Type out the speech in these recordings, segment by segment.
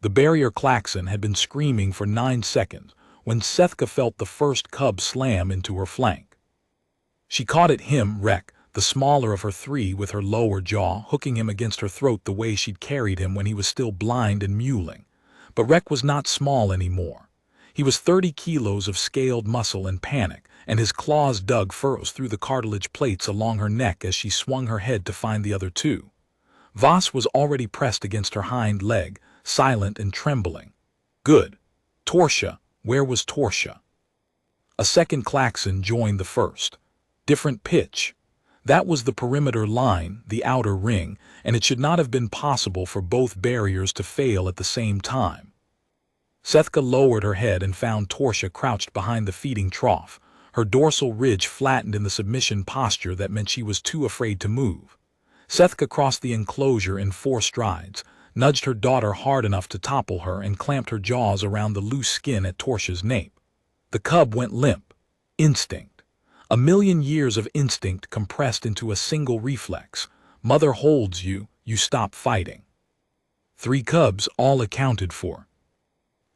The barrier klaxon had been screaming for 9 seconds when Sethka felt the first cub slam into her flank. She caught at him, Rek, the smaller of her three, with her lower jaw, hooking him against her throat the way she'd carried him when he was still blind and mewling. But Rek was not small anymore. He was 30 kilos of scaled muscle and panic, and his claws dug furrows through the cartilage plates along her neck as she swung her head to find the other two. Voss was already pressed against her hind leg, silent and trembling. Good. Torsha, where was Torsha? A second klaxon joined the first. Different pitch. That was the perimeter line, the outer ring, and it should not have been possible for both barriers to fail at the same time. Sethka lowered her head and found Torsha crouched behind the feeding trough, her dorsal ridge flattened in the submission posture that meant she was too afraid to move. Sethka crossed the enclosure in 4 strides, nudged her daughter hard enough to topple her, and clamped her jaws around the loose skin at Torsha's nape. The cub went limp. Instinct. A million years of instinct compressed into a single reflex. Mother holds you, you stop fighting. 3 cubs, all accounted for.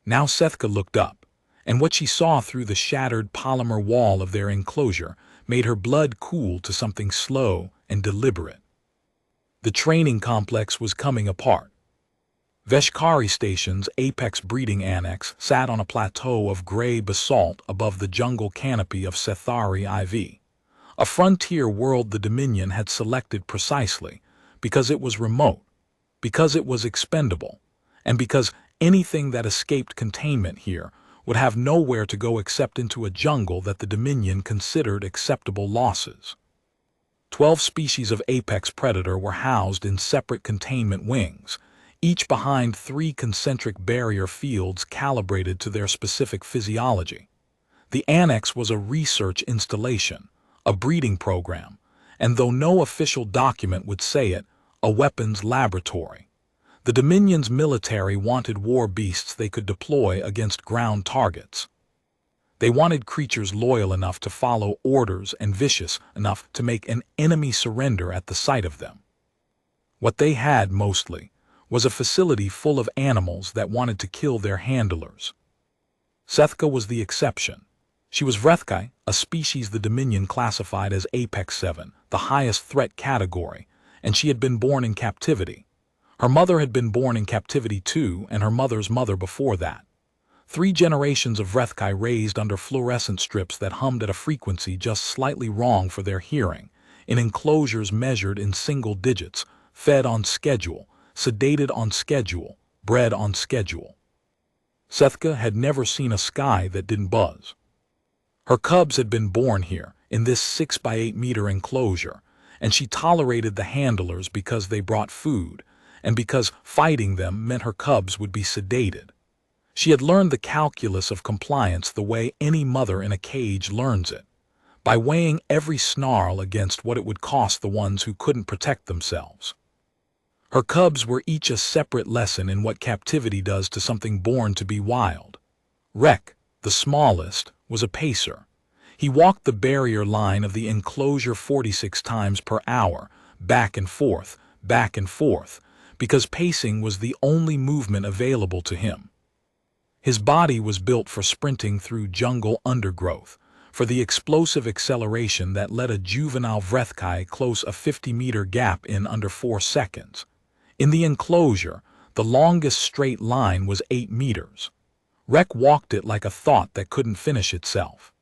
Now Sethka looked up, and what she saw through the shattered polymer wall of their enclosure made her blood cool to something slow and deliberate. The training complex was coming apart. vreth'kai Station's apex breeding annex sat on a plateau of gray basalt above the jungle canopy of Sethari IV, a frontier world the Dominion had selected precisely because it was remote, because it was expendable, and because anything that escaped containment here would have nowhere to go except into a jungle that the Dominion considered acceptable losses. 12 species of apex predator were housed in separate containment wings, each behind 3 concentric barrier fields calibrated to their specific physiology. The annex was a research installation, a breeding program, and though no official document would say it, a weapons laboratory. The Dominion's military wanted war beasts they could deploy against ground targets. They wanted creatures loyal enough to follow orders and vicious enough to make an enemy surrender at the sight of them. What they had, mostly, was a facility full of animals that wanted to kill their handlers. Sethka was the exception. She was vreth'kai, a species the Dominion classified as Apex 7, the highest threat category, and she had been born in captivity. Her mother had been born in captivity too, and her mother's mother before that. 3 generations of vreth'kai raised under fluorescent strips that hummed at a frequency just slightly wrong for their hearing, in enclosures measured in single digits, fed on schedule, sedated on schedule, bred on schedule. Sethka had never seen a sky that didn't buzz. Her cubs had been born here, in this 6 by 8 meter enclosure, and she tolerated the handlers because they brought food, and because fighting them meant her cubs would be sedated. She had learned the calculus of compliance the way any mother in a cage learns it, by weighing every snarl against what it would cost the ones who couldn't protect themselves. Her cubs were each a separate lesson in what captivity does to something born to be wild. Rek, the smallest, was a pacer. He walked the barrier line of the enclosure 46 times per hour, back and forth, because pacing was the only movement available to him. His body was built for sprinting through jungle undergrowth, for the explosive acceleration that let a juvenile vreth'kai close a 50-meter gap in under 4 seconds. In the enclosure, the longest straight line was 8 meters. Rek walked it like a thought that couldn't finish itself.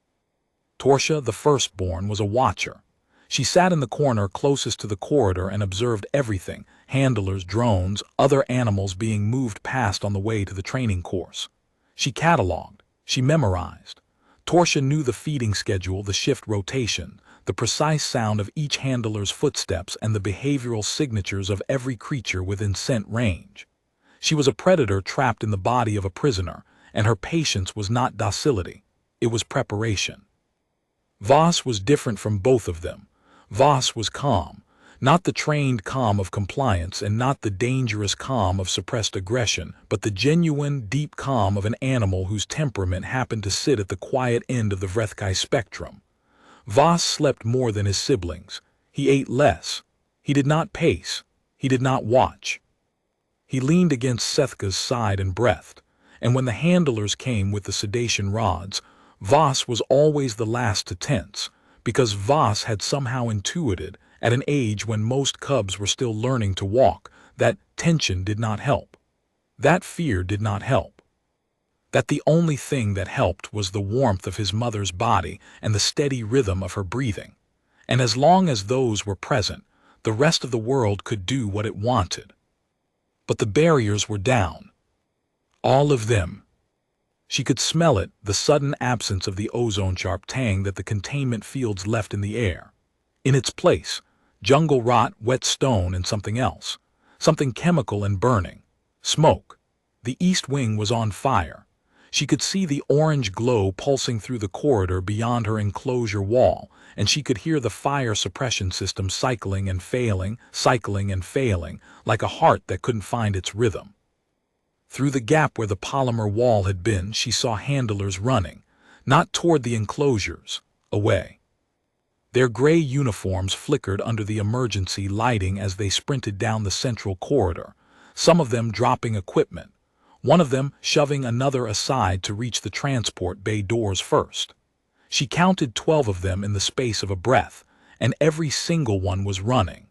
Torsha, the firstborn, was a watcher. She sat in the corner closest to the corridor and observed everything, handlers, drones, other animals being moved past on the way to the training course. She cataloged, she memorized. Torsha knew the feeding schedule, the shift rotation, the precise sound of each handler's footsteps, and the behavioral signatures of every creature within scent range. She was a predator trapped in the body of a prisoner, and her patience was not docility, it was preparation. Voss was different from both of them. Voss was calm, not the trained calm of compliance and not the dangerous calm of suppressed aggression, but the genuine, deep calm of an animal whose temperament happened to sit at the quiet end of the vreth'kai spectrum. Voss slept more than his siblings. He ate less. He did not pace. He did not watch. He leaned against Sethka's side and breathed, and when the handlers came with the sedation rods, Voss was always the last to tense, because Voss had somehow intuited, at an age when most cubs were still learning to walk, that tension did not help. That fear did not help. That the only thing that helped was the warmth of his mother's body and the steady rhythm of her breathing. And as long as those were present, the rest of the world could do what it wanted. But the barriers were down. All of them. She could smell it, the sudden absence of the ozone-sharp tang that the containment fields left in the air. In its place, jungle rot, wet stone, and something else. Something chemical and burning. Smoke. The east wing was on fire. She could see the orange glow pulsing through the corridor beyond her enclosure wall, and she could hear the fire suppression system cycling and failing, like a heart that couldn't find its rhythm. Through the gap where the polymer wall had been, she saw handlers running, not toward the enclosures, away. Their gray uniforms flickered under the emergency lighting as they sprinted down the central corridor, some of them dropping equipment, one of them shoving another aside to reach the transport bay doors first. She counted 12 of them in the space of a breath, and every single one was running.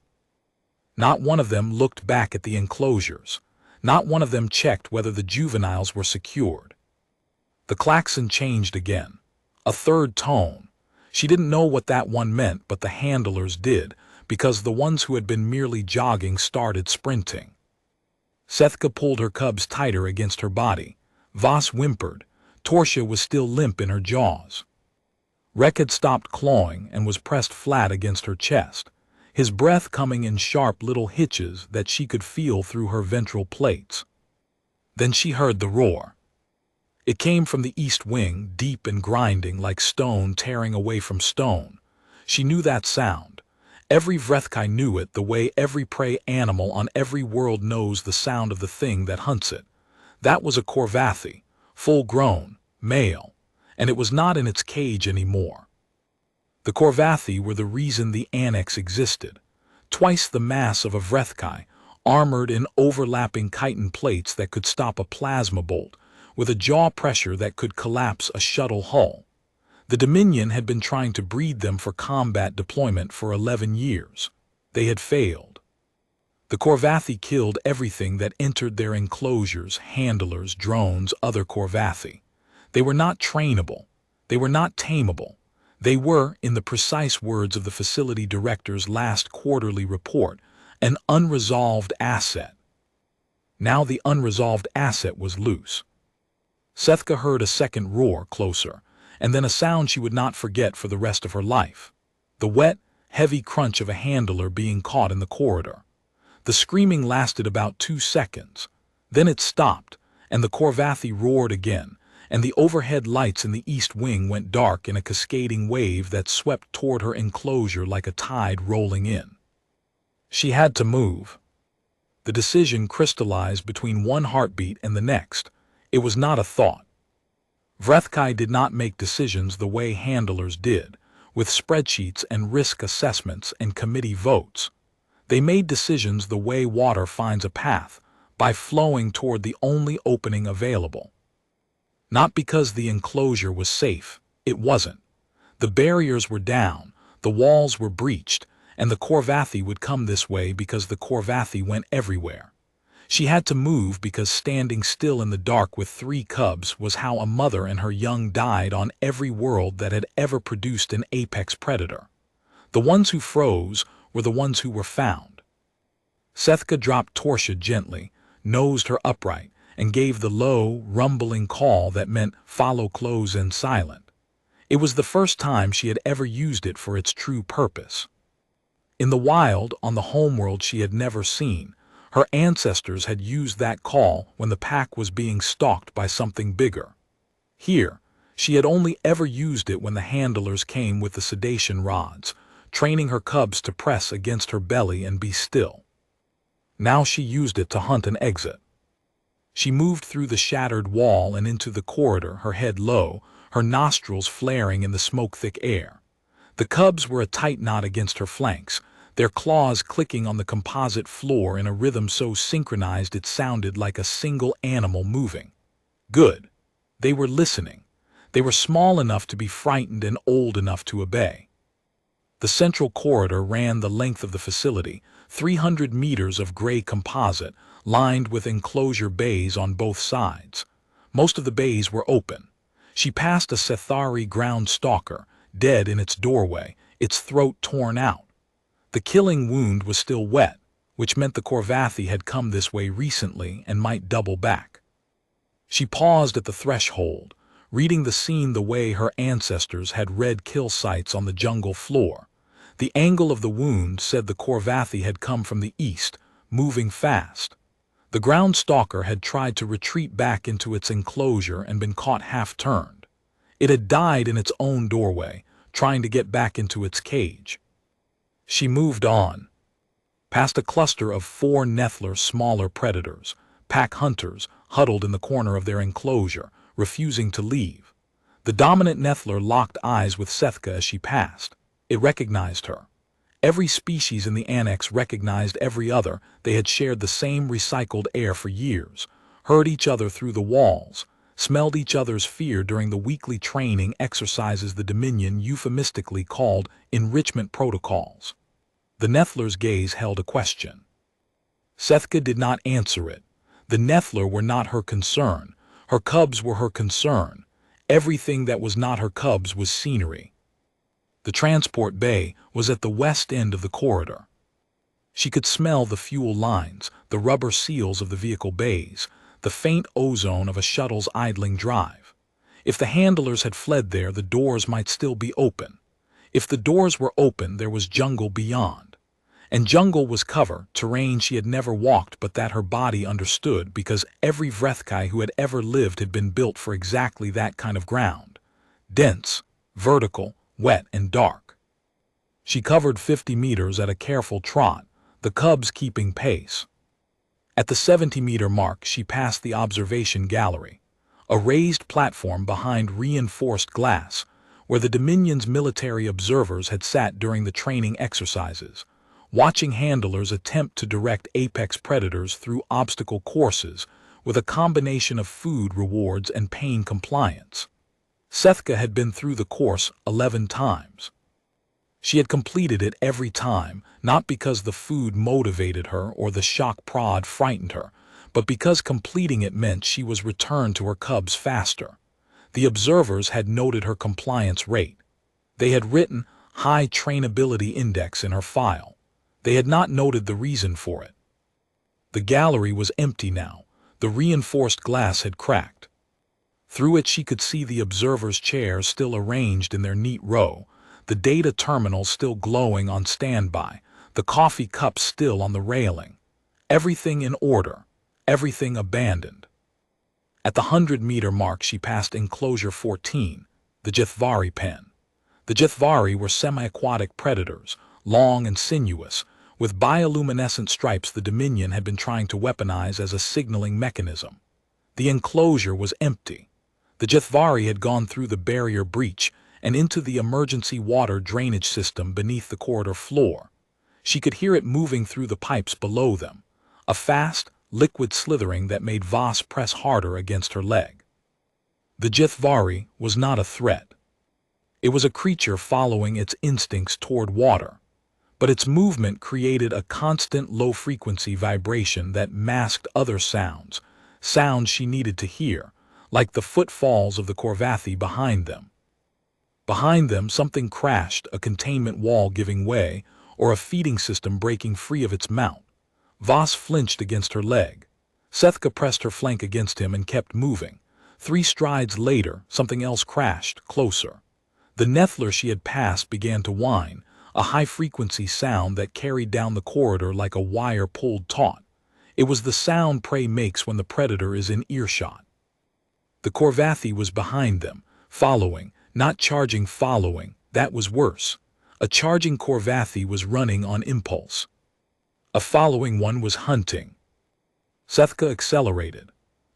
Not one of them looked back at the enclosures. Not one of them checked whether the juveniles were secured. The klaxon changed again. A third tone. She didn't know what that one meant, but the handlers did, because the ones who had been merely jogging started sprinting. Sethka pulled her cubs tighter against her body. Voss whimpered. Torsia was still limp in her jaws. Rek had stopped clawing and was pressed flat against her chest, his breath coming in sharp little hitches that she could feel through her ventral plates. Then she heard the roar. It came from the east wing, deep and grinding like stone tearing away from stone. She knew that sound. Every vreth'kai knew it the way every prey animal on every world knows the sound of the thing that hunts it. That was a korvathi, full-grown, male, and it was not in its cage anymore. The korvathi were the reason the annex existed, twice the mass of a vreth'kai, armored in overlapping chitin plates that could stop a plasma bolt, with a jaw pressure that could collapse a shuttle hull. The Dominion had been trying to breed them for combat deployment for 11 years. They had failed. The korvathi killed everything that entered their enclosures, handlers, drones, other korvathi. They were not trainable. They were not tameable. They were, in the precise words of the facility director's last quarterly report, an unresolved asset. Now the unresolved asset was loose. Sethka heard a second roar closer, and then a sound she would not forget for the rest of her life. The wet, heavy crunch of a handler being caught in the corridor. The screaming lasted about 2 seconds. Then it stopped, and the korvathi roared again, and the overhead lights in the east wing went dark in a cascading wave that swept toward her enclosure like a tide rolling in. She had to move. The decision crystallized between one heartbeat and the next. It was not a thought. vreth'kai did not make decisions the way handlers did, with spreadsheets and risk assessments and committee votes. They made decisions the way water finds a path, by flowing toward the only opening available. Not because the enclosure was safe, it wasn't. The barriers were down, the walls were breached, and the korvathi would come this way because the korvathi went everywhere. She had to move because standing still in the dark with 3 cubs was how a mother and her young died on every world that had ever produced an apex predator. The ones who froze were the ones who were found. Sethka dropped Torsia gently, nosed her upright, and gave the low, rumbling call that meant follow close and silent. It was the first time she had ever used it for its true purpose. In the wild, on the homeworld she had never seen, her ancestors had used that call when the pack was being stalked by something bigger. Here, she had only ever used it when the handlers came with the sedation rods, training her cubs to press against her belly and be still. Now she used it to hunt an exit. She moved through the shattered wall and into the corridor, her head low, her nostrils flaring in the smoke-thick air. The cubs were a tight knot against her flanks, their claws clicking on the composite floor in a rhythm so synchronized it sounded like a single animal moving. Good. They were listening. They were small enough to be frightened and old enough to obey. The central corridor ran the length of the facility, 300 meters of gray composite, lined with enclosure bays on both sides. Most of the bays were open. She passed a Sethari ground stalker, dead in its doorway, its throat torn out. The killing wound was still wet, which meant the Korvathi had come this way recently and might double back. She paused at the threshold, reading the scene the way her ancestors had read kill sites on the jungle floor. The angle of the wound said the Korvathi had come from the east, moving fast. The ground stalker had tried to retreat back into its enclosure and been caught half-turned. It had died in its own doorway, trying to get back into its cage. She moved on, past a cluster of 4 Nethler smaller predators, pack hunters, huddled in the corner of their enclosure, refusing to leave. The dominant Nethler locked eyes with Sethka as she passed. It recognized her. Every species in the annex recognized every other. They had shared the same recycled air for years, heard each other through the walls, smelled each other's fear during the weekly training exercises the Dominion euphemistically called enrichment protocols. The Nethler's gaze held a question. Sethka did not answer it. The Nethler were not her concern. Her cubs were her concern. Everything that was not her cubs was scenery. The transport bay was at the west end of the corridor. She could smell the fuel lines, the rubber seals of the vehicle bays, the faint ozone of a shuttle's idling drive. If the handlers had fled there, the doors might still be open. If the doors were open, there was jungle beyond. And jungle was cover, terrain she had never walked but that her body understood, because every vreth'kai who had ever lived had been built for exactly that kind of ground. Dense, vertical, wet and dark. She covered 50 meters at a careful trot, the cubs keeping pace. At the 70-meter mark, she passed the observation gallery, a raised platform behind reinforced glass, where the Dominion's military observers had sat during the training exercises, watching handlers attempt to direct apex predators through obstacle courses with a combination of food rewards and pain compliance. Sethka had been through the course 11 times. She had completed it every time, not because the food motivated her or the shock prod frightened her, but because completing it meant she was returned to her cubs faster. The observers had noted her compliance rate. They had written high trainability index in her file. They had not noted the reason for it. The gallery was empty now. The reinforced glass had cracked. Through it she could see the observers' chairs still arranged in their neat row, the data terminal still glowing on standby, the coffee cups still on the railing. Everything in order, everything abandoned. At the 100-meter mark she passed enclosure 14, the Jethvari pen. The Jethvari were semi-aquatic predators, long and sinuous, with bioluminescent stripes the Dominion had been trying to weaponize as a signaling mechanism. The enclosure was empty. The Jethvari had gone through the barrier breach and into the emergency water drainage system beneath the corridor floor. She could hear it moving through the pipes below them, a fast, liquid slithering that made Voss press harder against her leg. The Jethvari was not a threat. It was a creature following its instincts toward water, but its movement created a constant low-frequency vibration that masked other sounds, sounds she needed to hear, like the footfalls of the Korvathi behind them. Behind them, something crashed, a containment wall giving way, or a feeding system breaking free of its mount. Voss flinched against her leg. Sethka pressed her flank against him and kept moving. 3 strides later, something else crashed, closer. The Nethler she had passed began to whine, a high-frequency sound that carried down the corridor like a wire pulled taut. It was the sound prey makes when the predator is in earshot. The Korvathi was behind them, following, not charging, following. That was worse. A charging Korvathi was running on impulse. A following one was hunting. Sethka accelerated.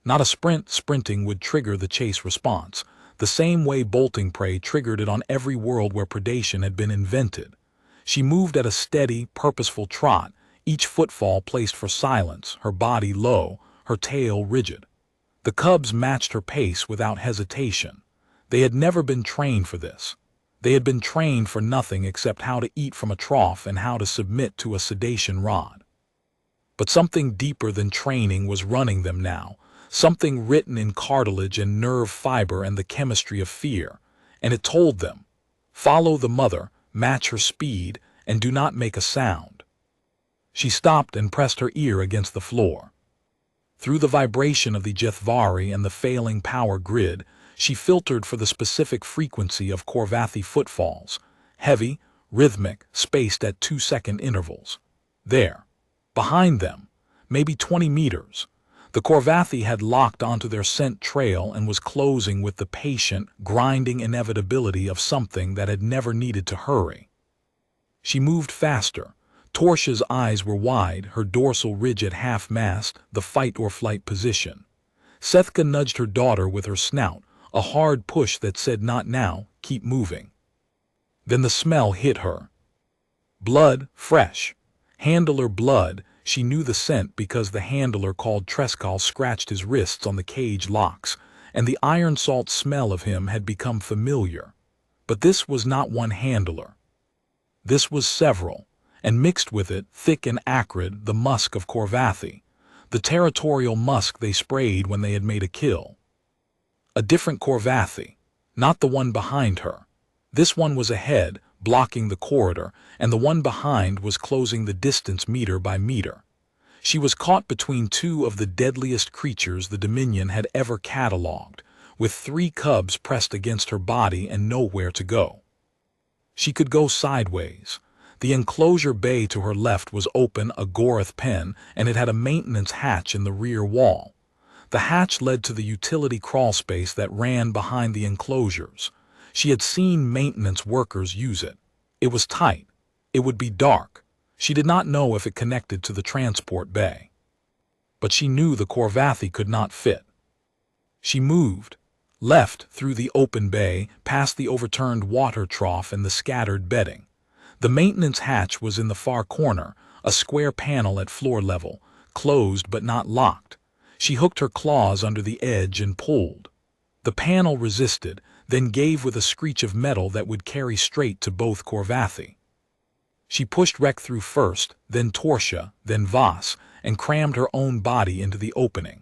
Not a sprint. Sprinting would trigger the chase response, the same way bolting prey triggered it on every world where predation had been invented. She moved at a steady, purposeful trot, each footfall placed for silence, her body low, her tail rigid. The cubs matched her pace without hesitation. They had never been trained for this. They had been trained for nothing except how to eat from a trough and how to submit to a sedation rod. But something deeper than training was running them now, something written in cartilage and nerve fiber and the chemistry of fear, and it told them, follow the mother, match her speed, and do not make a sound. She stopped and pressed her ear against the floor. Through the vibration of the Jethvari and the failing power grid, she filtered for the specific frequency of Korvathi footfalls, heavy, rhythmic, spaced at 2-second intervals. There, behind them, maybe 20 meters, the Korvathi had locked onto their scent trail and was closing with the patient, grinding inevitability of something that had never needed to hurry. She moved faster. Torsha's eyes were wide, her dorsal ridge at half-mast, the fight-or-flight position. Sethka nudged her daughter with her snout, a hard push that said not now, keep moving. Then the smell hit her. Blood, fresh. Handler blood. She knew the scent because the handler called Treskal scratched his wrists on the cage locks, and the iron salt smell of him had become familiar. But this was not one handler. This was several, and mixed with it, thick and acrid, the musk of Korvathi, the territorial musk they sprayed when they had made a kill. A different Korvathi, not the one behind her. This one was ahead, blocking the corridor, and the one behind was closing the distance meter by meter. She was caught between two of the deadliest creatures the Dominion had ever catalogued, with 3 cubs pressed against her body and nowhere to go. She could go sideways. The enclosure bay to her left was open, a Gorath pen, and it had a maintenance hatch in the rear wall. The hatch led to the utility crawlspace that ran behind the enclosures. She had seen maintenance workers use it. It was tight. It would be dark. She did not know if it connected to the transport bay. But she knew the Korvathi could not fit. She moved, left through the open bay, past the overturned water trough and the scattered bedding. The maintenance hatch was in the far corner, a square panel at floor level, closed but not locked. She hooked her claws under the edge and pulled. The panel resisted, then gave with a screech of metal that would carry straight to both Korvathi. She pushed Rek through first, then Torsha, then Vas, and crammed her own body into the opening.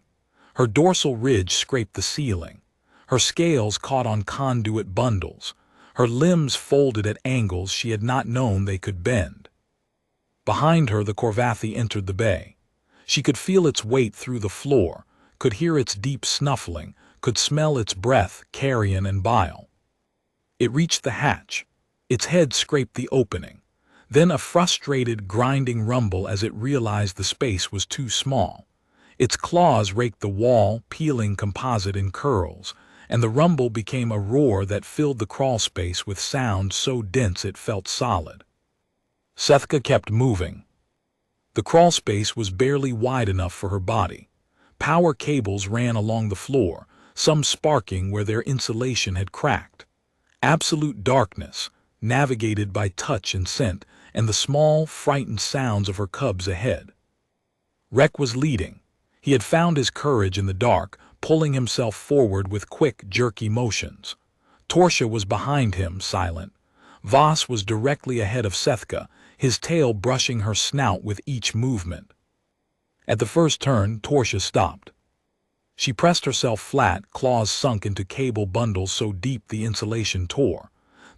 Her dorsal ridge scraped the ceiling. Her scales caught on conduit bundles. Her limbs folded at angles she had not known they could bend. Behind her the Korvathi entered the bay. She could feel its weight through the floor, could hear its deep snuffling, could smell its breath, carrion and bile. It reached the hatch. Its head scraped the opening. Then a frustrated, grinding rumble as it realized the space was too small. Its claws raked the wall, peeling composite in curls, and the rumble became a roar that filled the crawlspace with sound so dense it felt solid. Sethka kept moving. The crawlspace was barely wide enough for her body. Power cables ran along the floor, some sparking where their insulation had cracked. Absolute darkness, navigated by touch and scent, and the small, frightened sounds of her cubs ahead. Rek was leading. He had found his courage in the dark, pulling himself forward with quick, jerky motions. Torsha was behind him, silent. Vas was directly ahead of Sethka, his tail brushing her snout with each movement. At the first turn, Torsha stopped. She pressed herself flat, claws sunk into cable bundles so deep the insulation tore.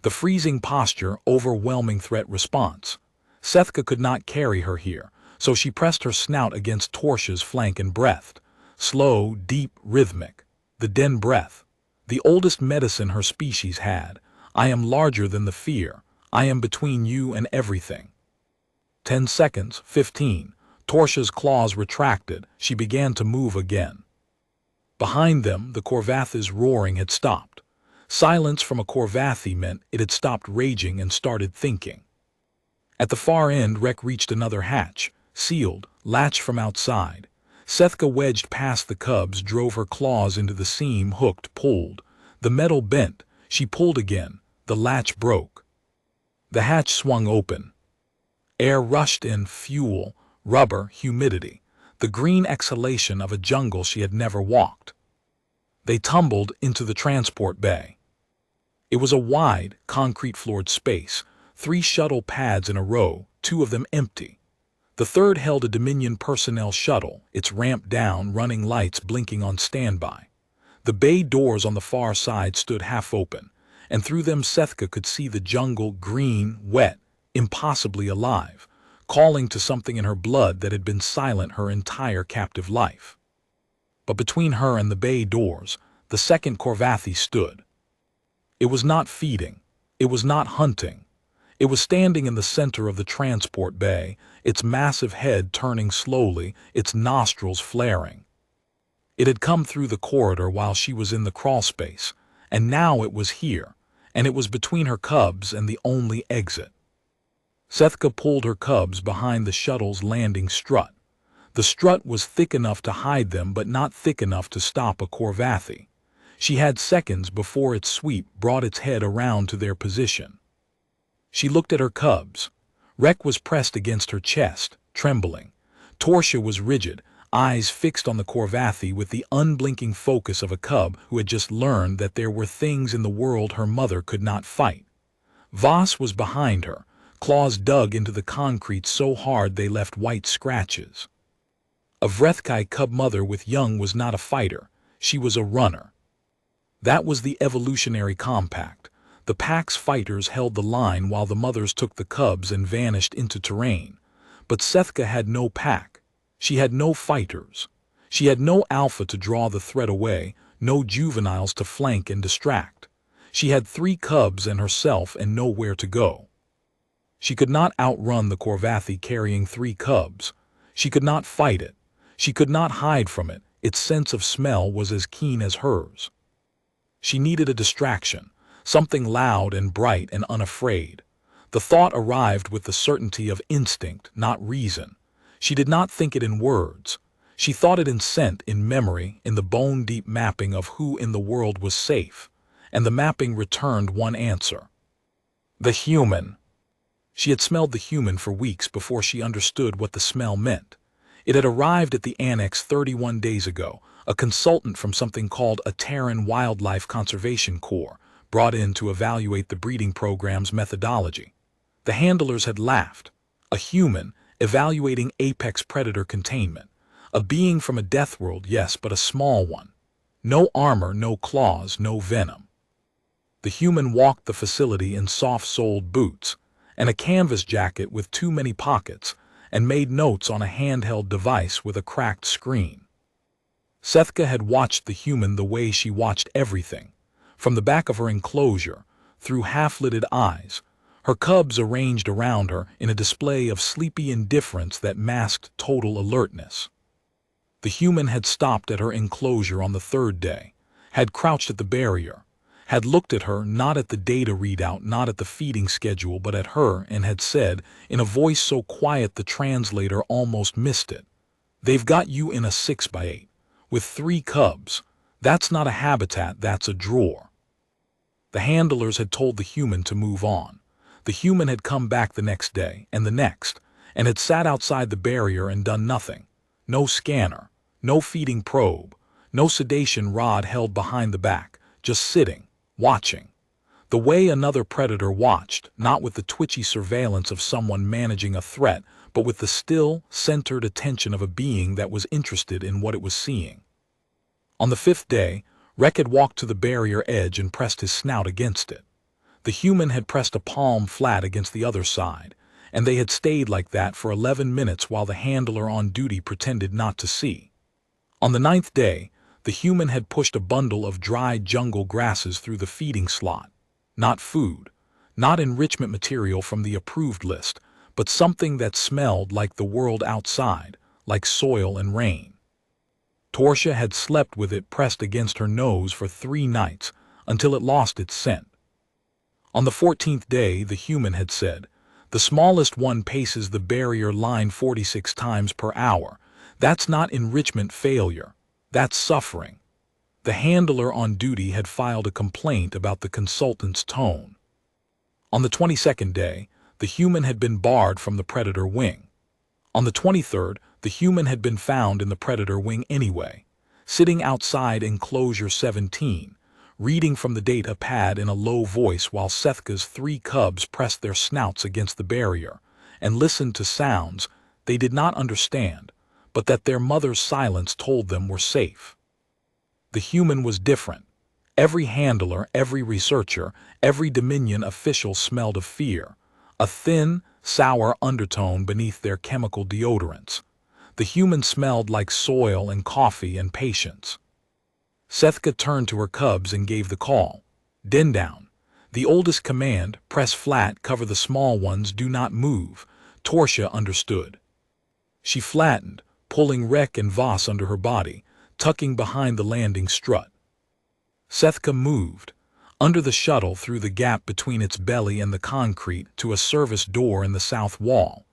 The freezing posture, overwhelming threat response. Sethka could not carry her here, so she pressed her snout against Torsha's flank and breathed. Slow, deep, rhythmic. The den breath. The oldest medicine her species had. I am larger than the fear. I am between you and everything. 10 seconds, 15. Torsha's claws retracted. She began to move again. Behind them, the Korvathi's roaring had stopped. Silence from a Korvathi meant it had stopped raging and started thinking. At the far end, Rek reached another hatch, sealed, latched from outside. Sethka wedged past the cubs, drove her claws into the seam, hooked, pulled. The metal bent. She pulled again. The latch broke. The hatch swung open. Air rushed in, fuel, rubber, humidity, the green exhalation of a jungle she had never walked. They tumbled into the transport bay. It was a wide, concrete-floored space, 3 shuttle pads in a row, 2 of them empty. The third held a Dominion personnel shuttle, its ramp down, running lights blinking on standby. The bay doors on the far side stood half open, and through them Sethka could see the jungle, green, wet, impossibly alive, calling to something in her blood that had been silent her entire captive life. But between her and the bay doors, the second Corvathi stood. It was not feeding. It was not hunting. It was standing in the center of the transport bay, its massive head turning slowly, its nostrils flaring. It had come through the corridor while she was in the crawlspace, and now it was here, and it was between her cubs and the only exit. Sethka pulled her cubs behind the shuttle's landing strut. The strut was thick enough to hide them but not thick enough to stop a Corvathi. She had seconds before its sweep brought its head around to their position. She looked at her cubs. Rek was pressed against her chest, trembling. Torsia was rigid, eyes fixed on the Corvathi with the unblinking focus of a cub who had just learned that there were things in the world her mother could not fight. Voss was behind her, claws dug into the concrete so hard they left white scratches. A vreth'kai cub-mother with young was not a fighter, she was a runner. That was the evolutionary compact. The pack's fighters held the line while the mothers took the cubs and vanished into terrain. But Sethka had no pack. She had no fighters. She had no alpha to draw the threat away, no juveniles to flank and distract. She had 3 cubs and herself and nowhere to go. She could not outrun the Corvathi carrying 3 cubs. She could not fight it. She could not hide from it. Its sense of smell was as keen as hers. She needed a distraction, something loud and bright and unafraid. The thought arrived with the certainty of instinct, not reason. She did not think it in words. She thought it in scent, in memory, in the bone-deep mapping of who in the world was safe. And the mapping returned one answer. The human. She had smelled the human for weeks before she understood what the smell meant. It had arrived at the annex 31 days ago, a consultant from something called a Terran Wildlife Conservation Corps, brought in to evaluate the breeding program's methodology. The handlers had laughed. A human, evaluating apex predator containment. A being from a deathworld, yes, but a small one. No armor, no claws, no venom. The human walked the facility in soft-soled boots and a canvas jacket with too many pockets, and made notes on a handheld device with a cracked screen. Sethka had watched the human the way she watched everything, from the back of her enclosure, through half-lidded eyes, her cubs arranged around her in a display of sleepy indifference that masked total alertness. The human had stopped at her enclosure on the 3rd day, had crouched at the barrier, had looked at her, not at the data readout, not at the feeding schedule, but at her, and had said, in a voice so quiet the translator almost missed it, "They've got you in a 6x8, with 3 cubs. That's not a habitat, that's a drawer." The handlers had told the human to move on. The human had come back the next day, and the next, and had sat outside the barrier and done nothing. No scanner, no feeding probe, no sedation rod held behind the back, just sitting, watching. The way another predator watched, not with the twitchy surveillance of someone managing a threat, but with the still, centered attention of a being that was interested in what it was seeing. On the 5th day, Rek had walked to the barrier edge and pressed his snout against it. The human had pressed a palm flat against the other side, and they had stayed like that for 11 minutes while the handler on duty pretended not to see. On the 9th day, the human had pushed a bundle of dried jungle grasses through the feeding slot. Not food, not enrichment material from the approved list, but something that smelled like the world outside, like soil and rain. Torsia had slept with it pressed against her nose for 3 nights, until it lost its scent. On the 14th day, the human had said, "The smallest one paces the barrier line 46 times per hour. That's not enrichment failure. That's suffering." The handler on duty had filed a complaint about the consultant's tone. On the 22nd day, the human had been barred from the predator wing. On the 23rd, the human had been found in the predator wing anyway, sitting outside enclosure 17, reading from the data pad in a low voice while Sethka's 3 cubs pressed their snouts against the barrier and listened to sounds they did not understand, but that their mother's silence told them were safe. The human was different. Every handler, every researcher, every Dominion official smelled of fear, a thin, sour undertone beneath their chemical deodorants. The human smelled like soil and coffee and patience. Sethka turned to her cubs and gave the call. Den down. The oldest command, press flat, cover the small ones, do not move. Torsia understood. She flattened, pulling Rek and Voss under her body, tucking behind the landing strut. Sethka moved, under the shuttle through the gap between its belly and the concrete to a service door in the south wall.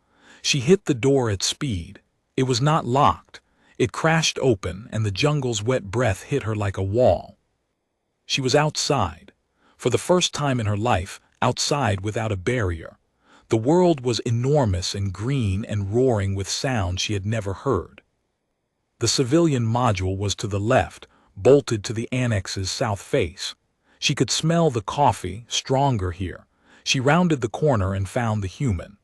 She hit the door at speed. It was not locked. It crashed open, and the jungle's wet breath hit her like a wall. She was outside. For the first time in her life, outside without a barrier. The world was enormous and green and roaring with sound she had never heard. The civilian module was to the left, bolted to the annex's south face. She could smell the coffee, stronger here. She rounded the corner and found the human.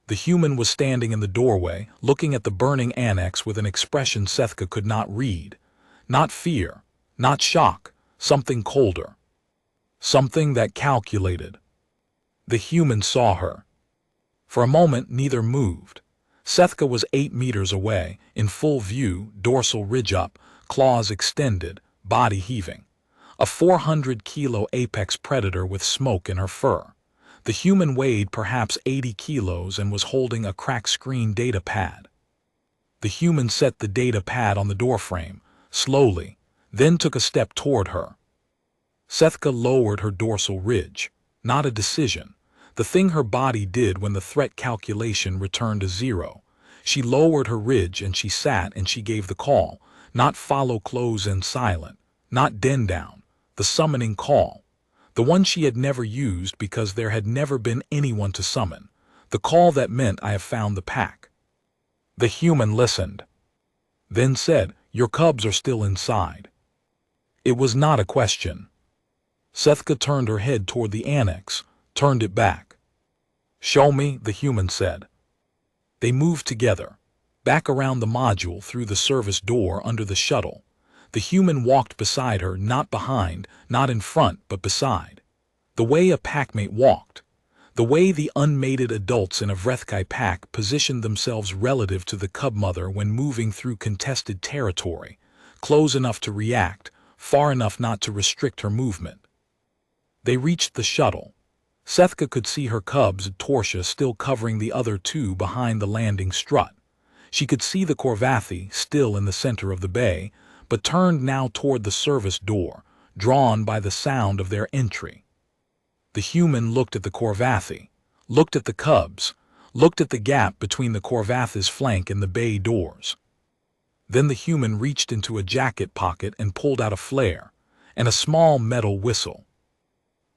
The human was standing in the doorway, looking at the burning annex with an expression Sethka could not read. Not fear, not shock, something colder. Something that calculated. The human saw her. For a moment, neither moved. Sethka was 8 meters away, in full view, dorsal ridge up, claws extended, body heaving. A 400-kilo apex predator with smoke in her fur. The human weighed perhaps 80 kilos and was holding a crack-screen data pad. The human set the data pad on the doorframe, slowly, then took a step toward her. Sethka lowered her dorsal ridge. Not a decision. The thing her body did when the threat calculation returned to 0. She lowered her ridge and she sat and she gave the call. Not follow close and silent. Not den down. The summoning call. The one she had never used because there had never been anyone to summon. The call that meant I have found the pack. The human listened. Then said, your cubs are still inside. It was not a question. Sethka turned her head toward the annex, turned it back. Show me, the human said. They moved together, back around the module through the service door under the shuttle. The human walked beside her, not behind, not in front, but beside. The way a packmate walked. The way the unmated adults in a vreth'kai pack positioned themselves relative to the cub-mother when moving through contested territory, close enough to react, far enough not to restrict her movement. They reached the shuttle. Sethka could see her cubs, Torsia still covering the other 2 behind the landing strut. She could see the Corvathi still in the center of the bay, but turned now toward the service door, drawn by the sound of their entry. The human looked at the Corvathi, looked at the cubs, looked at the gap between the Corvathi's flank and the bay doors. Then the human reached into a jacket pocket and pulled out a flare, and a small metal whistle.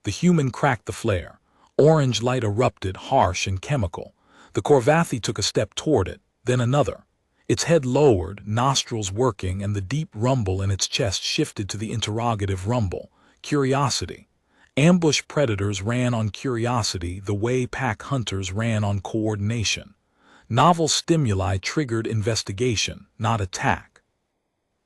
The human cracked the flare. Orange light erupted, harsh and chemical. The Corvathi took a step toward it, then another. Its head lowered, nostrils working, and the deep rumble in its chest shifted to the interrogative rumble. Curiosity. Ambush predators ran on curiosity the way pack hunters ran on coordination. Novel stimuli triggered investigation, not attack.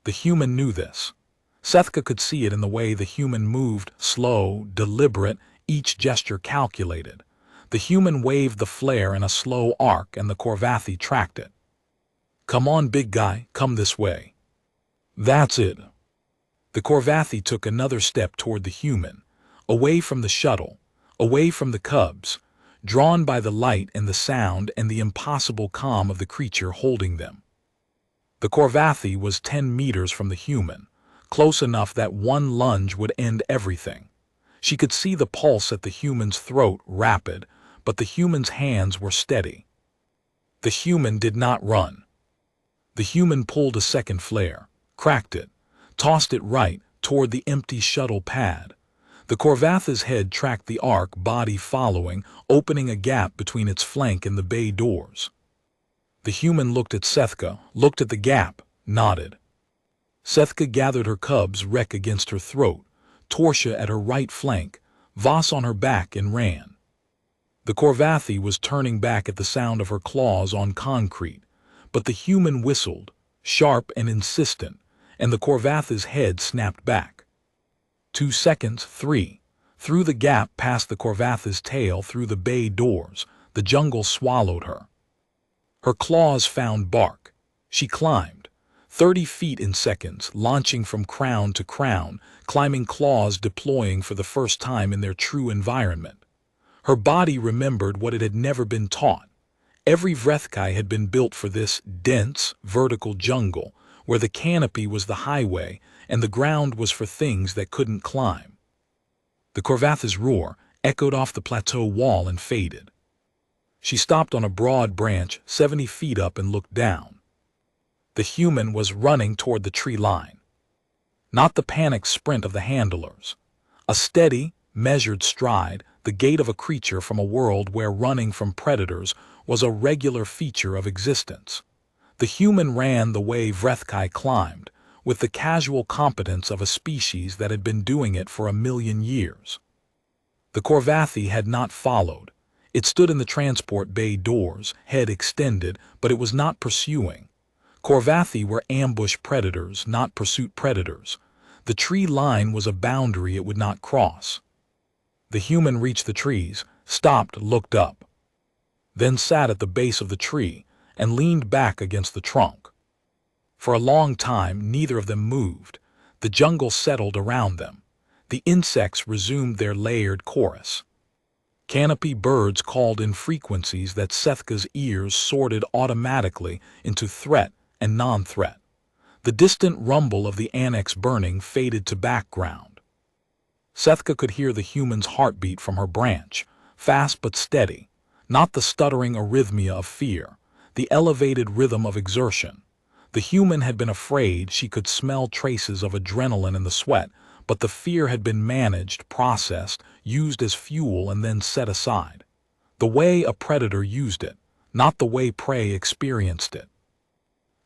The human knew this. Sethka could see it in the way the human moved, slow, deliberate, each gesture calculated. The human waved the flare in a slow arc and the Corvathi tracked it. Come on, big guy, come this way. That's it. The Corvathi took another step toward the human, away from the shuttle, away from the cubs, drawn by the light and the sound and the impossible calm of the creature holding them. The Corvathi was 10 meters from the human, close enough that one lunge would end everything. She could see the pulse at the human's throat, rapid, but the human's hands were steady. The human did not run. The human pulled a second flare, cracked it, tossed it right toward the empty shuttle pad. The Corvatha's head tracked the arc, body following, opening a gap between its flank and the bay doors. The human looked at Sethka, looked at the gap, nodded. Sethka gathered her cubs, Rek against her throat, Torsia at her right flank, Voss on her back, and ran. The Corvathi was turning back at the sound of her claws on concrete, but the human whistled, sharp and insistent, and the Corvatha's head snapped back. 2 seconds, 3. Through the gap past the Corvatha's tail, through the bay doors, the jungle swallowed her. Her claws found bark. She climbed. 30 feet in seconds, launching from crown to crown, climbing, claws deploying for the first time in their true environment. Her body remembered what it had never been taught. Every vreth'kai had been built for this dense, vertical jungle, where the canopy was the highway and the ground was for things that couldn't climb. The Corvatha's roar echoed off the plateau wall and faded. She stopped on a broad branch 70 feet up and looked down. The human was running toward the tree line. Not the panicked sprint of the handlers. A steady, measured stride, the gait of a creature from a world where running from predators was a regular feature of existence. The human ran the way vreth'kai climbed, with the casual competence of a species that had been doing it for 1,000,000 years. The Corvathi had not followed. It stood in the transport bay doors, head extended, but it was not pursuing. Corvathi were ambush predators, not pursuit predators. The tree line was a boundary it would not cross. The human reached the trees, stopped, looked up, then sat at the base of the tree and leaned back against the trunk. For a long time, neither of them moved. The jungle settled around them. The insects resumed their layered chorus. Canopy birds called in frequencies that Sethka's ears sorted automatically into threat and non-threat. The distant rumble of the annex burning faded to background. Sethka could hear the human's heartbeat from her branch, fast but steady, not the stuttering arrhythmia of fear, the elevated rhythm of exertion. The human had been afraid. She could smell traces of adrenaline in the sweat, but the fear had been managed, processed, used as fuel, and then set aside. The way a predator used it, not the way prey experienced it.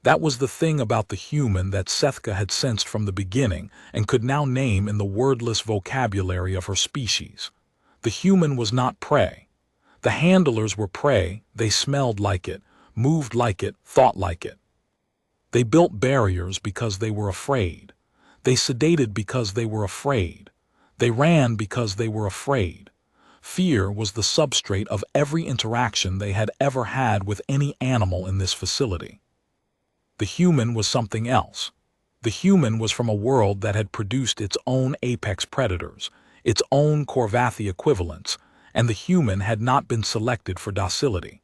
That was the thing about the human that Sethka had sensed from the beginning and could now name in the wordless vocabulary of her species. The human was not prey. The handlers were prey. They smelled like it, moved like it, thought like it. They built barriers because they were afraid. They sedated because they were afraid. They ran because they were afraid. Fear was the substrate of every interaction they had ever had with any animal in this facility. The human was something else. The human was from a world that had produced its own apex predators, its own Corvathi equivalents, and the human had not been selected for docility.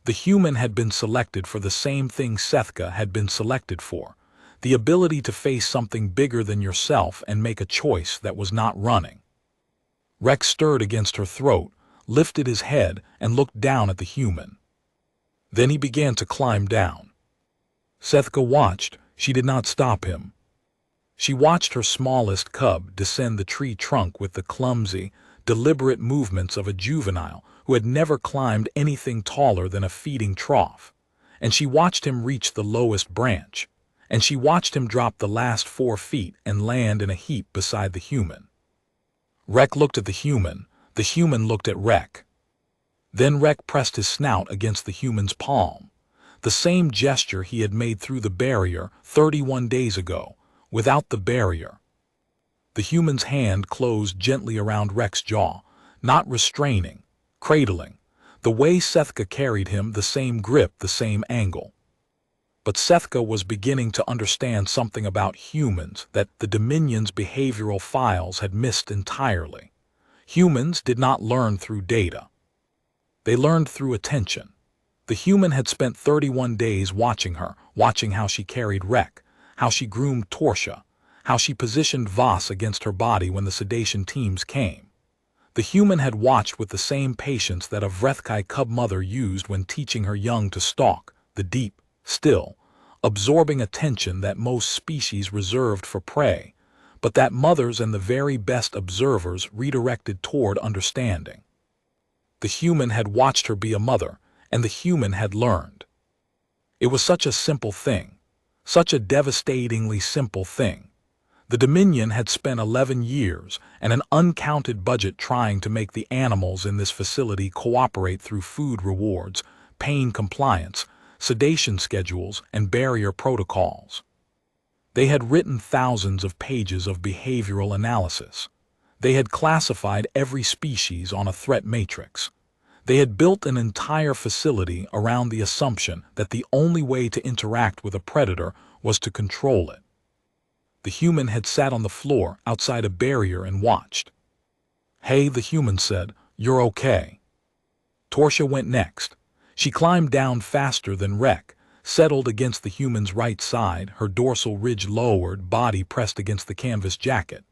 The human had been selected for the same thing Sethka had been selected for, the ability to face something bigger than yourself and make a choice that was not running. Rex stirred against her throat, lifted his head, and looked down at the human. Then he began to climb down. Sethka watched. She did not stop him. She watched her smallest cub descend the tree trunk with the clumsy, deliberate movements of a juvenile who had never climbed anything taller than a feeding trough. And she watched him reach the lowest branch. And she watched him drop the last 4 feet and land in a heap beside the human. Rek looked at the human looked at Rek. Then Rek pressed his snout against the human's palm. The same gesture he had made through the barrier 31 days ago, without the barrier. The human's hand closed gently around Rek's jaw, not restraining, cradling. The way Sethka carried him, the same grip, the same angle. But Sethka was beginning to understand something about humans that the Dominion's behavioral files had missed entirely. Humans did not learn through data. They learned through attention. The human had spent 31 days watching her, watching how she carried Rek, how she groomed Torsia, how she positioned Voss against her body when the sedation teams came. The human had watched with the same patience that a vreth'kai cub-mother used when teaching her young to stalk, the deep, still, absorbing attention that most species reserved for prey, but that mothers and the very best observers redirected toward understanding. The human had watched her be a mother, and the human had learned. It was such a simple thing, such a devastatingly simple thing. The Dominion had spent 11 years and an uncounted budget trying to make the animals in this facility cooperate through food rewards, pain compliance, sedation schedules, and barrier protocols. They had written thousands of pages of behavioral analysis. They had classified every species on a threat matrix. They had built an entire facility around the assumption that the only way to interact with a predator was to control it. The human had sat on the floor outside a barrier and watched. "Hey," the human said, "you're okay." Torsia went next. She climbed down faster than Rek, settled against the human's right side, her dorsal ridge lowered, body pressed against the canvas jacket.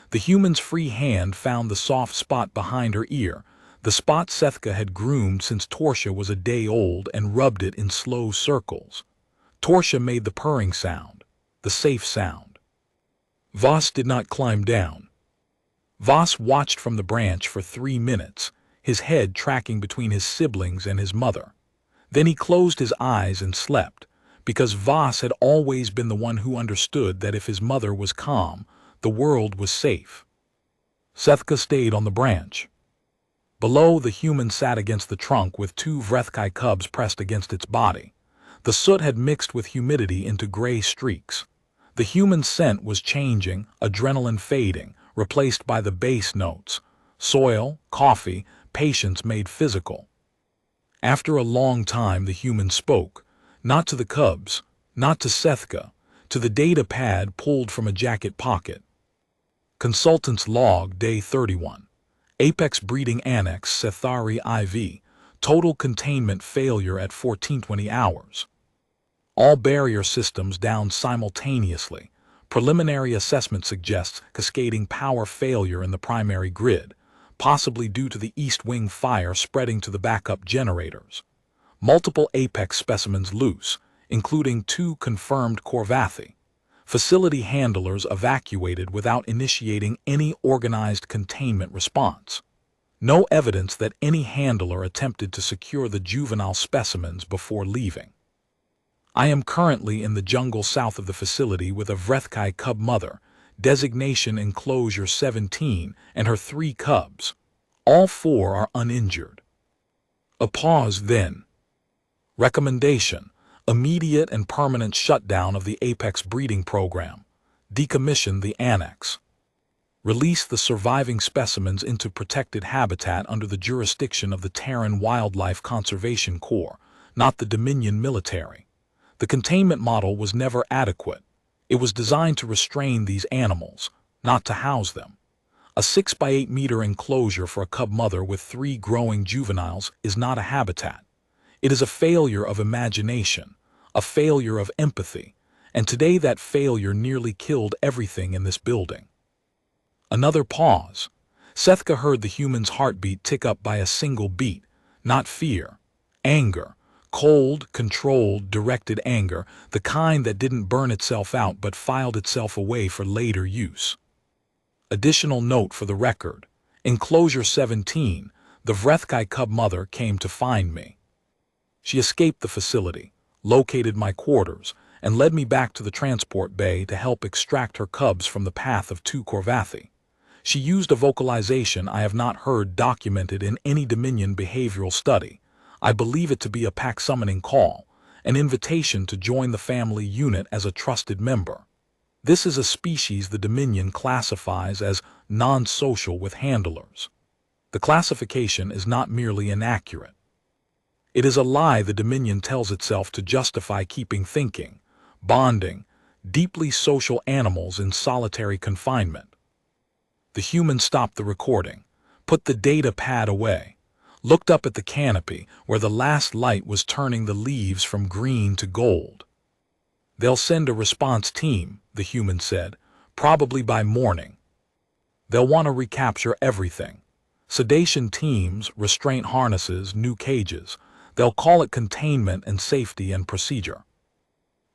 The human's free hand found the soft spot behind her ear, the spot vreth'kai had groomed since Torsia was a day old, and rubbed it in slow circles. Torsia made the purring sound, the safe sound. Voss did not climb down. Voss watched from the branch for 3 minutes, his head tracking between his siblings and his mother. Then he closed his eyes and slept, because Voss had always been the one who understood that if his mother was calm, the world was safe. vreth'kai stayed on the branch. Below, the human sat against the trunk with 2 vreth'kai cubs pressed against its body. The soot had mixed with humidity into gray streaks. The human scent was changing, adrenaline fading, replaced by the bass notes. Soil, coffee, patience made physical. After a long time the human spoke, not to the cubs, not to vreth'kai, to the data pad pulled from a jacket pocket. Consultant's log, day 31. Apex breeding annex, Cethari IV. Total containment failure at 1420 hours. All barrier systems down simultaneously. Preliminary assessment suggests cascading power failure in the primary grid, possibly due to the east wing fire spreading to the backup generators. Multiple apex specimens loose, including 2 confirmed Corvathi. Facility handlers evacuated without initiating any organized containment response. No evidence that any handler attempted to secure the juvenile specimens before leaving. I am currently in the jungle south of the facility with a vreth'kai cub mother, designation enclosure 17, and her 3 cubs. All 4 are uninjured. A pause then. Recommendation: immediate and permanent shutdown of the Apex breeding program. Decommission the annex. Release the surviving specimens into protected habitat under the jurisdiction of the Terran Wildlife Conservation Corps, not the Dominion military. The containment model was never adequate. It was designed to restrain these animals, not to house them. A 6 by 8 meter enclosure for a cub mother with 3 growing juveniles is not a habitat. It is a failure of imagination, a failure of empathy, and today that failure nearly killed everything in this building. Another pause. vreth'kai heard the human's heartbeat tick up by a single beat, not fear, anger. Cold, controlled, directed anger, the kind that didn't burn itself out but filed itself away for later use. Additional note for the record. Enclosure 17, the vreth'kai cub mother came to find me. She escaped the facility, located my quarters, and led me back to the transport bay to help extract her cubs from the path of 2 Corvathi. She used a vocalization I have not heard documented in any Dominion behavioral study. I believe it to be a pack summoning call, an invitation to join the family unit as a trusted member. This is a species the Dominion classifies as non-social with handlers. The classification is not merely inaccurate. It is a lie the Dominion tells itself to justify keeping thinking, bonding, deeply social animals in solitary confinement. The human stopped the recording, put the data pad away, looked up at the canopy where the last light was turning the leaves from green to gold. "They'll send a response team," the human said, "probably by morning. They'll want to recapture everything. Sedation teams, restraint harnesses, new cages. They'll call it containment and safety and procedure."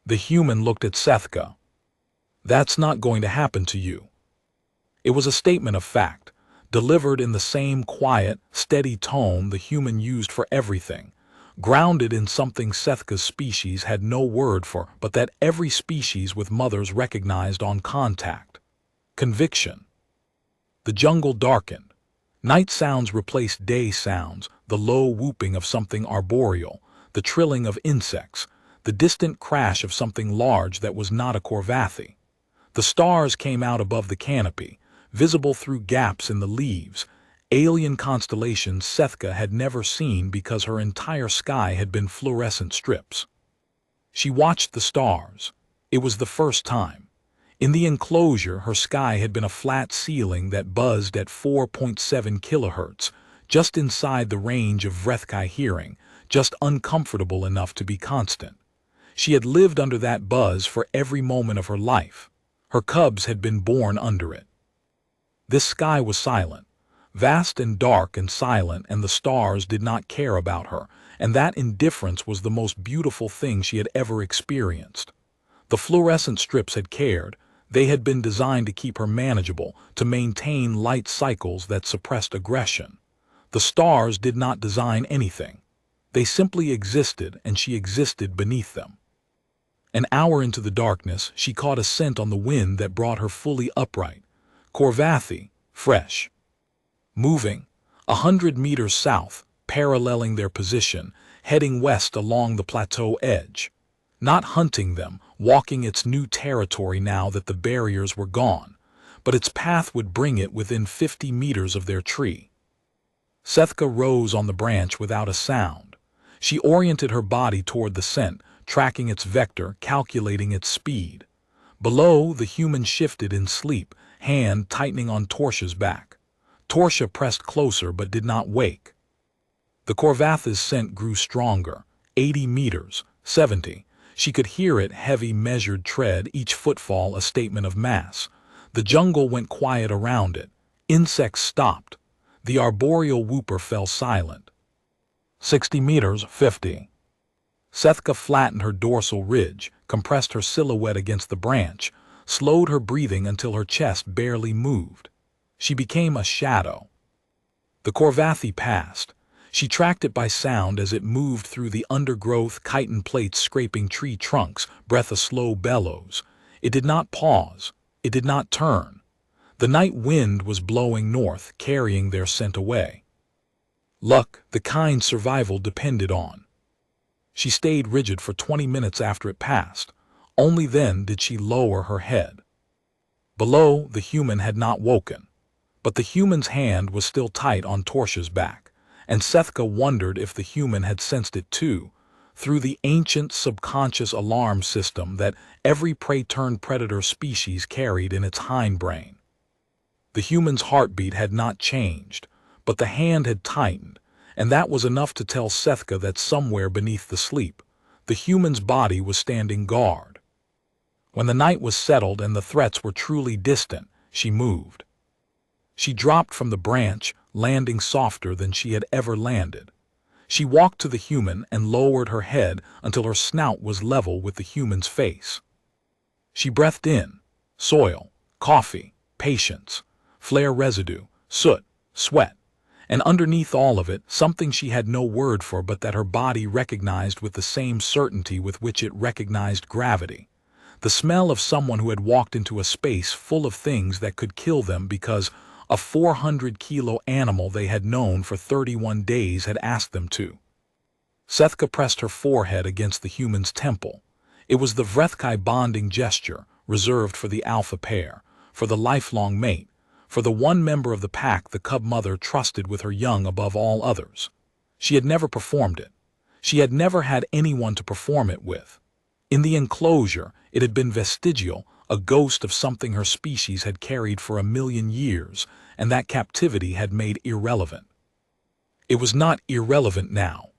The human looked at vreth'kai. "That's not going to happen to you. It was a statement of fact, delivered in the same quiet, steady tone the human used for everything, grounded in something Sethka's species had no word for, but that every species with mothers recognized on contact. Conviction. The jungle darkened. Night sounds replaced day sounds, the low whooping of something arboreal, the trilling of insects, the distant crash of something large that was not a corvathi. The stars came out above the canopy, visible through gaps in the leaves, alien constellations Sethka had never seen because her entire sky had been fluorescent strips. She watched the stars. It was the first time. In the enclosure, her sky had been a flat ceiling that buzzed at 4.7 kilohertz, just inside the range of vreth'kai hearing, just uncomfortable enough to be constant. She had lived under that buzz for every moment of her life. Her cubs had been born under it. This sky was silent, vast and dark and silent, and the stars did not care about her, and that indifference was the most beautiful thing she had ever experienced. The fluorescent strips had cared. They had been designed to keep her manageable, to maintain light cycles that suppressed aggression. The stars did not design anything. They simply existed, and she existed beneath them. An hour into the darkness, she caught a scent on the wind that brought her fully upright. Corvathi, fresh. Moving, 100 meters south, paralleling their position, heading west along the plateau edge. Not hunting them, walking its new territory now that the barriers were gone, but its path would bring it within 50 meters of their tree. Sethka rose on the branch without a sound. She oriented her body toward the scent, tracking its vector, calculating its speed. Below, the human shifted in sleep, hand tightening on Torsha's back. Torsha pressed closer but did not wake. The corvatha's scent grew stronger, 80 meters, 70. She could hear it, heavy, measured tread, each footfall a statement of mass. The jungle went quiet around it. Insects stopped. The arboreal whooper fell silent. 60 meters, 50. Sethka flattened her dorsal ridge, compressed her silhouette against the branch, slowed her breathing until her chest barely moved. She became a shadow. The corvathi passed. She tracked it by sound as it moved through the undergrowth, chitin plates scraping tree trunks, breath a slow bellows. It did not pause. It did not turn. The night wind was blowing north, carrying their scent away. Luck, the kind survival depended on. She stayed rigid for 20 minutes after it passed. Only then did she lower her head. Below, the human had not woken. But the human's hand was still tight on Torsha's back, and Sethka wondered if the human had sensed it too, through the ancient subconscious alarm system that every prey-turned-predator species carried in its hindbrain. The human's heartbeat had not changed, but the hand had tightened, and that was enough to tell Sethka that somewhere beneath the sleep, the human's body was standing guard. When the night was settled and the threats were truly distant, she moved. She dropped from the branch, landing softer than she had ever landed. She walked to the human and lowered her head until her snout was level with the human's face. She breathed in, soil, coffee, patience, flare residue, soot, sweat, and underneath all of it, something she had no word for but that her body recognized with the same certainty with which it recognized gravity. The smell of someone who had walked into a space full of things that could kill them because a 400-kilo animal they had known for 31 days had asked them to. Sethka pressed her forehead against the human's temple. It was the vreth'kai bonding gesture, reserved for the alpha pair, for the lifelong mate, for the one member of the pack the cub-mother trusted with her young above all others. She had never performed it. She had never had anyone to perform it with. In the enclosure, it had been vestigial, a ghost of something her species had carried for 1,000,000 years, and that captivity had made irrelevant. It was not irrelevant now.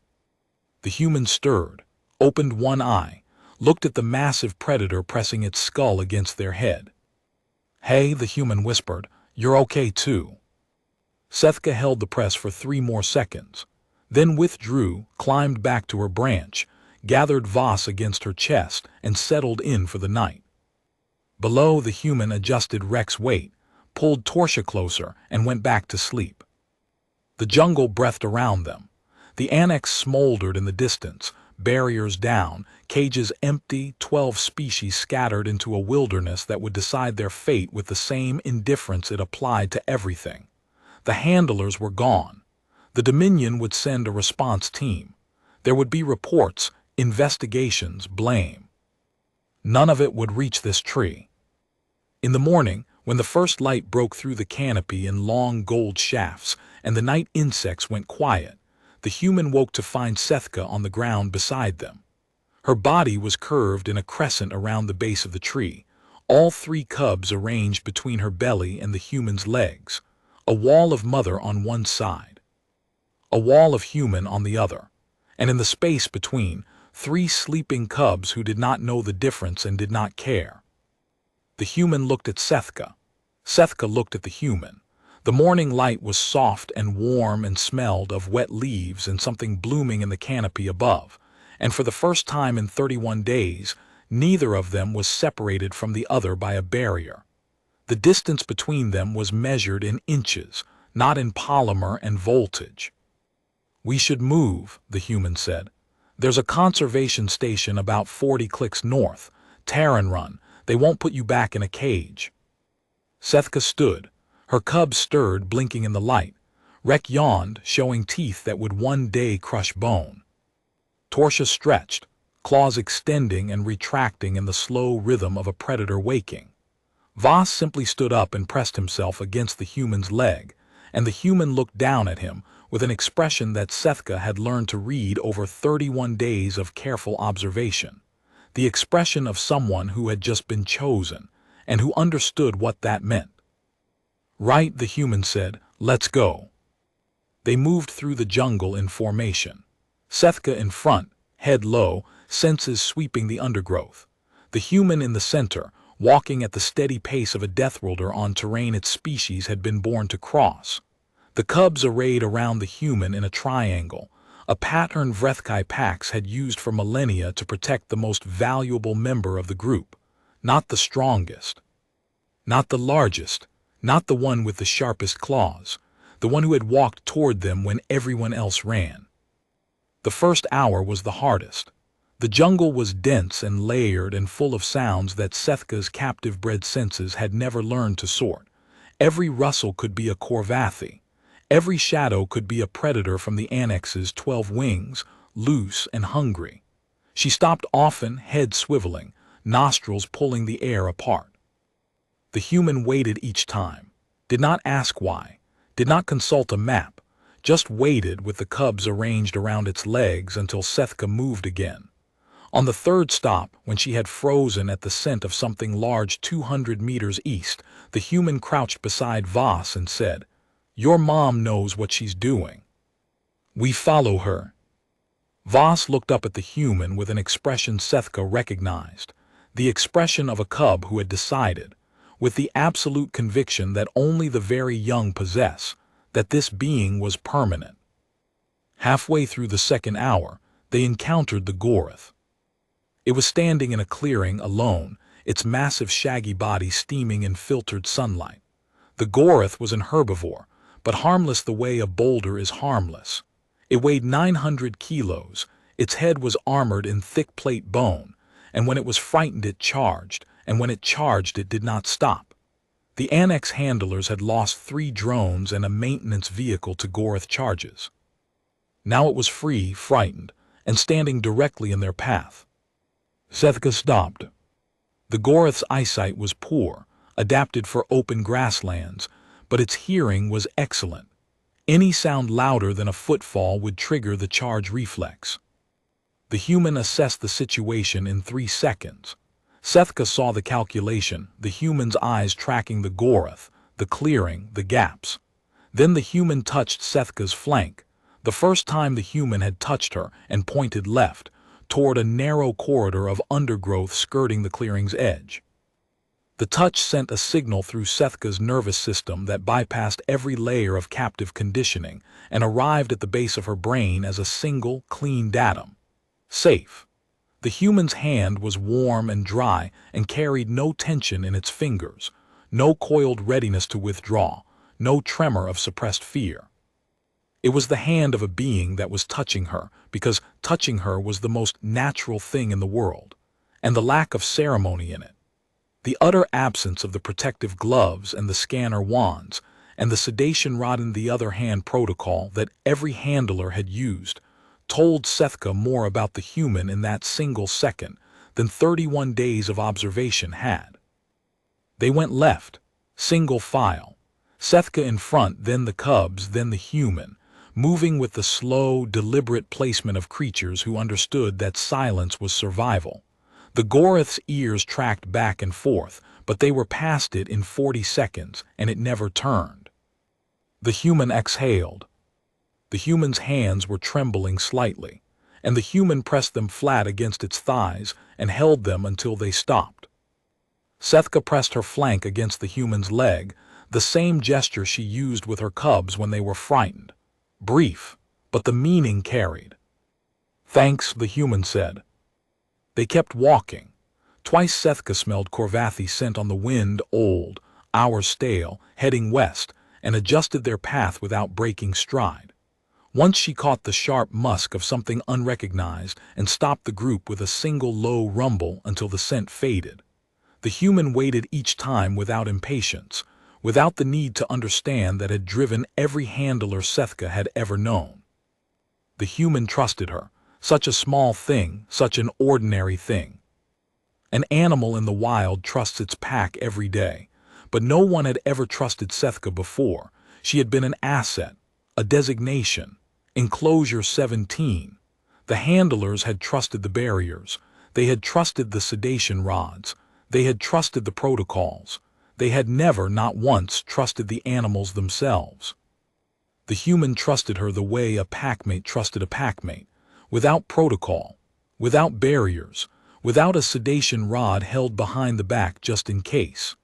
The human stirred, opened one eye, looked at the massive predator pressing its skull against their head. "Hey," the human whispered, "you're okay too." Sethka held the press for 3 more seconds, then withdrew, climbed back to her branch, gathered Voss against her chest, and settled in for the night. Below, the human adjusted Rex's weight, pulled Torsia closer, and went back to sleep. The jungle breathed around them. The annex smoldered in the distance, barriers down, cages empty, 12 species scattered into a wilderness that would decide their fate with the same indifference it applied to everything. The handlers were gone. The Dominion would send a response team. There would be reports, investigations, blame. None of it would reach this tree. In the morning, when the first light broke through the canopy in long gold shafts and the night insects went quiet, the human woke to find Vreth'kai on the ground beside them. Her body was curved in a crescent around the base of the tree, all 3 cubs arranged between her belly and the human's legs, a wall of mother on one side, a wall of human on the other, and in the space between, 3 sleeping cubs who did not know the difference and did not care. The human looked at Vreth'kai. Vreth'kai looked at the human. The morning light was soft and warm and smelled of wet leaves and something blooming in the canopy above, and for the first time in 31 days, neither of them was separated from the other by a barrier. The distance between them was measured in inches, not in polymer and voltage. "We should move," the human said. "There's a conservation station about 40 clicks north. Terran run. They won't put you back in a cage." Vreth'kai stood. Her cubs stirred, blinking in the light. Rek yawned, showing teeth that would one day crush bone. Torsia stretched, claws extending and retracting in the slow rhythm of a predator waking. Voss simply stood up and pressed himself against the human's leg, and the human looked down at him with an expression that Vreth'kai had learned to read over 31 days of careful observation. The expression of someone who had just been chosen, and who understood what that meant. "Right," the human said, "let's go." They moved through the jungle in formation. Vreth'kai in front, head low, senses sweeping the undergrowth. The human in the center, walking at the steady pace of a deathworlder on terrain its species had been born to cross. The cubs arrayed around the human in a triangle, a pattern vreth'kai packs had used for millennia to protect the most valuable member of the group, not the strongest, not the largest, not the one with the sharpest claws, the one who had walked toward them when everyone else ran. The first hour was the hardest. The jungle was dense and layered and full of sounds that Vreth'kai's captive-bred senses had never learned to sort. Every rustle could be a corvathi. Every shadow could be a predator from the annex's 12 wings, loose and hungry. She stopped often, head swiveling, nostrils pulling the air apart. The human waited each time, did not ask why, did not consult a map, just waited with the cubs arranged around its legs until Vreth'kai moved again. On the third stop, when she had frozen at the scent of something large 200 meters east, the human crouched beside Voss and said, "Your mom knows what she's doing. We follow her." Voss looked up at the human with an expression Vreth'kai recognized, the expression of a cub who had decided, with the absolute conviction that only the very young possess, that this being was permanent. Halfway through the second hour, they encountered the Gorith. It was standing in a clearing alone, its massive shaggy body steaming in filtered sunlight. The Gorith was an herbivore, but harmless the way a boulder is harmless. It weighed 900 kilos, its head was armored in thick plate bone, and when it was frightened it charged, and when it charged it did not stop. The annex handlers had lost 3 drones and a maintenance vehicle to Gorith charges. Now it was free, frightened, and standing directly in their path. Vreth'kai stopped. The Gorith's eyesight was poor, adapted for open grasslands, but its hearing was excellent. Any sound louder than a footfall would trigger the charge reflex. The human assessed the situation in 3 seconds. Vreth'kai saw the calculation, the human's eyes tracking the Gorith, the clearing, the gaps. Then the human touched Vreth'kai's flank, the first time the human had touched her, and pointed left, toward a narrow corridor of undergrowth skirting the clearing's edge. The touch sent a signal through Vreth'kai's nervous system that bypassed every layer of captive conditioning and arrived at the base of her brain as a single, clean datum. Safe. The human's hand was warm and dry and carried no tension in its fingers, no coiled readiness to withdraw, no tremor of suppressed fear. It was the hand of a being that was touching her, because touching her was the most natural thing in the world, and the lack of ceremony in it. The utter absence of the protective gloves and the scanner wands, and the sedation rod in the other hand protocol that every handler had used, told vreth'kai more about the human in that single second than 31 days of observation had. They went left, single file, vreth'kai in front, then the cubs, then the human, moving with the slow, deliberate placement of creatures who understood that silence was survival. The Gorith's ears tracked back and forth, but they were past it in 40 seconds, and it never turned. The human exhaled. The human's hands were trembling slightly, and the human pressed them flat against its thighs and held them until they stopped. vreth'kai pressed her flank against the human's leg, the same gesture she used with her cubs when they were frightened. Brief, but the meaning carried. "Thanks," the human said. They kept walking. Twice vreth'kai smelled Korvathi scent on the wind, old, hours stale, heading west, and adjusted their path without breaking stride. Once she caught the sharp musk of something unrecognized and stopped the group with a single low rumble until the scent faded. The human waited each time without impatience, without the need to understand that had driven every handler vreth'kai had ever known. The human trusted her, such a small thing, such an ordinary thing. An animal in the wild trusts its pack every day, but no one had ever trusted vreth'kai before. She had been an asset, a designation, enclosure 17. The handlers had trusted the barriers, they had trusted the sedation rods, they had trusted the protocols. They had never, not once, trusted the animals themselves. The human trusted her the way a packmate trusted a packmate, without protocol, without barriers, without a sedation rod held behind the back just in case.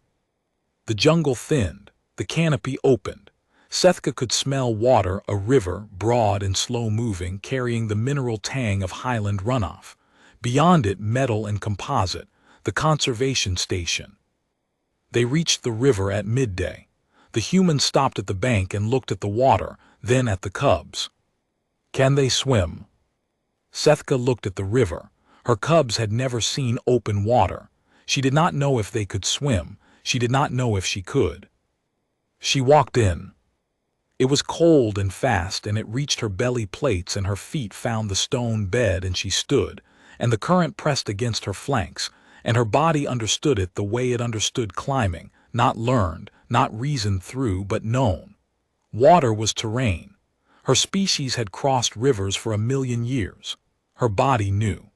The jungle thinned, the canopy opened. vreth'kai could smell water, a river, broad and slow-moving, carrying the mineral tang of highland runoff. Beyond it, metal and composite, the conservation station. They reached the river at midday. The human stopped at the bank and looked at the water, then at the cubs. "Can they swim?" vreth'kai looked at the river. Her cubs had never seen open water. She did not know if they could swim. She did not know if she could. She walked in. It was cold and fast, and it reached her belly plates, and her feet found the stone bed, and she stood, and the current pressed against her flanks, and her body understood it the way it understood climbing, not learned, not reasoned through, but known. Water was terrain. Her species had crossed rivers for 1,000,000 years. Her body knew.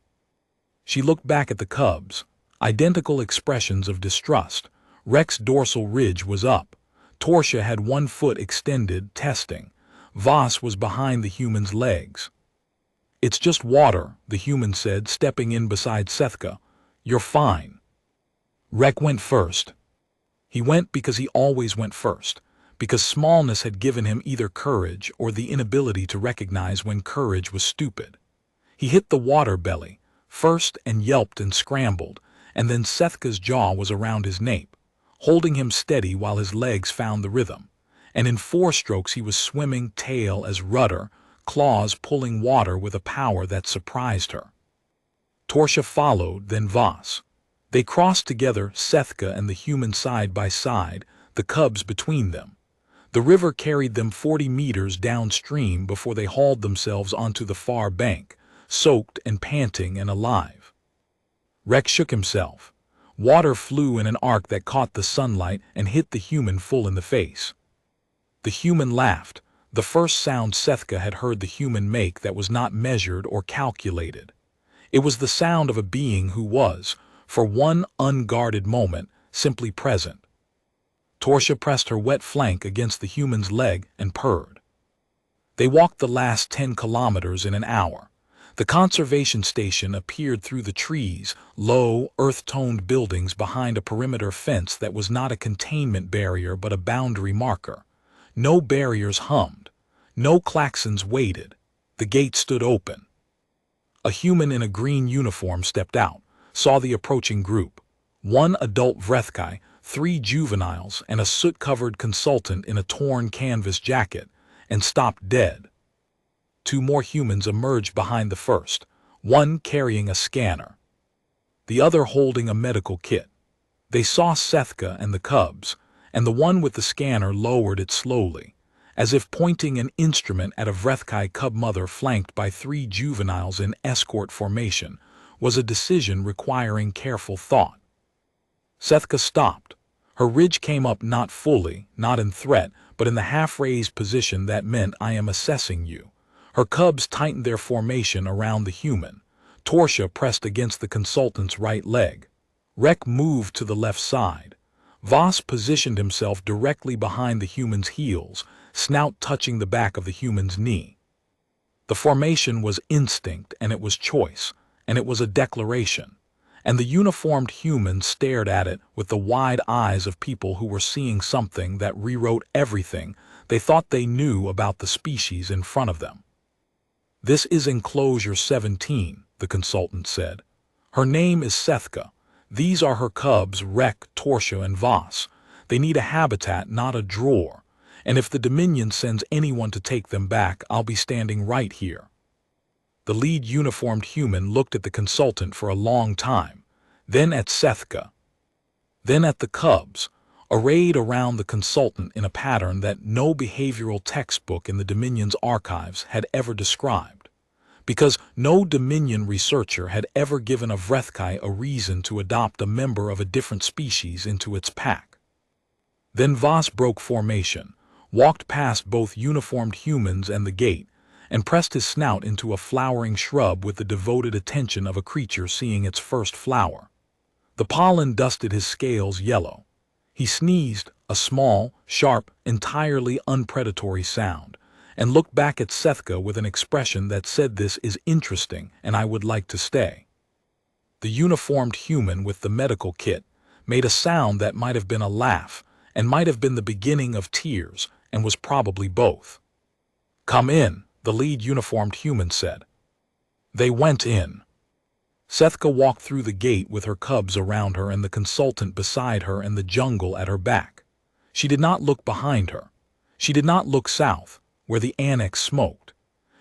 She looked back at the cubs, identical expressions of distrust. Rek's dorsal ridge was up. Torsia had one foot extended, testing. Voss was behind the human's legs. "It's just water," the human said, stepping in beside vreth'kai. "You're fine." Rek went first. He went because he always went first, because smallness had given him either courage or the inability to recognize when courage was stupid. He hit the water belly first and yelped and scrambled, and then vreth'kai's jaw was around his nape, holding him steady while his legs found the rhythm, and in 4 strokes he was swimming, tail as rudder, claws pulling water with a power that surprised her. Torsia followed, then Voss. They crossed together, vreth'kai and the human side by side, the cubs between them. The river carried them 40 meters downstream before they hauled themselves onto the far bank, soaked and panting and alive. Rek shook himself. Water flew in an arc that caught the sunlight and hit the human full in the face. The human laughed, the first sound vreth'kai had heard the human make that was not measured or calculated. It was the sound of a being who was, for one unguarded moment, simply present. Torsia pressed her wet flank against the human's leg and purred. They walked the last 10 kilometers in an hour. The conservation station appeared through the trees, low, earth-toned buildings behind a perimeter fence that was not a containment barrier but a boundary marker. No barriers hummed. No klaxons waited. The gate stood open. A human in a green uniform stepped out, saw the approaching group. 1 adult vreth'kai, 3 juveniles, and a soot-covered consultant in a torn canvas jacket, and stopped dead. 2 more humans emerged behind the first, one carrying a scanner, the other holding a medical kit. They saw vreth'kai and the cubs, and the one with the scanner lowered it slowly, as if pointing an instrument at a vreth'kai cub-mother flanked by 3 juveniles in escort formation was a decision requiring careful thought. vreth'kai stopped. Her ridge came up not fully, not in threat, but in the half-raised position that meant I am assessing you. Her cubs tightened their formation around the human. Torsia pressed against the consultant's right leg. Rek moved to the left side. Voss positioned himself directly behind the human's heels, snout touching the back of the human's knee. The formation was instinct, and it was choice, and it was a declaration. And the uniformed humans stared at it with the wide eyes of people who were seeing something that rewrote everything they thought they knew about the species in front of them. "This is Enclosure 17, the consultant said. "Her name is vreth'kai. These are her cubs, Rek, Torsia, and Voss. They need a habitat, not a drawer. And if the Dominion sends anyone to take them back, I'll be standing right here." The lead uniformed human looked at the consultant for a long time, then at vreth'kai, then at the cubs, arrayed around the consultant in a pattern that no behavioral textbook in the Dominion's archives had ever described, because no Dominion researcher had ever given a vreth'kai a reason to adopt a member of a different species into its pack. Then Voss broke formation, walked past both uniformed humans and the gate, and pressed his snout into a flowering shrub with the devoted attention of a creature seeing its first flower. The pollen dusted his scales yellow. He sneezed, a small, sharp, entirely unpredatory sound, and looked back at vreth'kai with an expression that said, "This is interesting, and I would like to stay." The uniformed human with the medical kit made a sound that might have been a laugh, and might have been the beginning of tears, and was probably both. "Come in," the lead uniformed human said. They went in. vreth'kai walked through the gate with her cubs around her and the consultant beside her and the jungle at her back. She did not look behind her. She did not look south, where the annex smoked.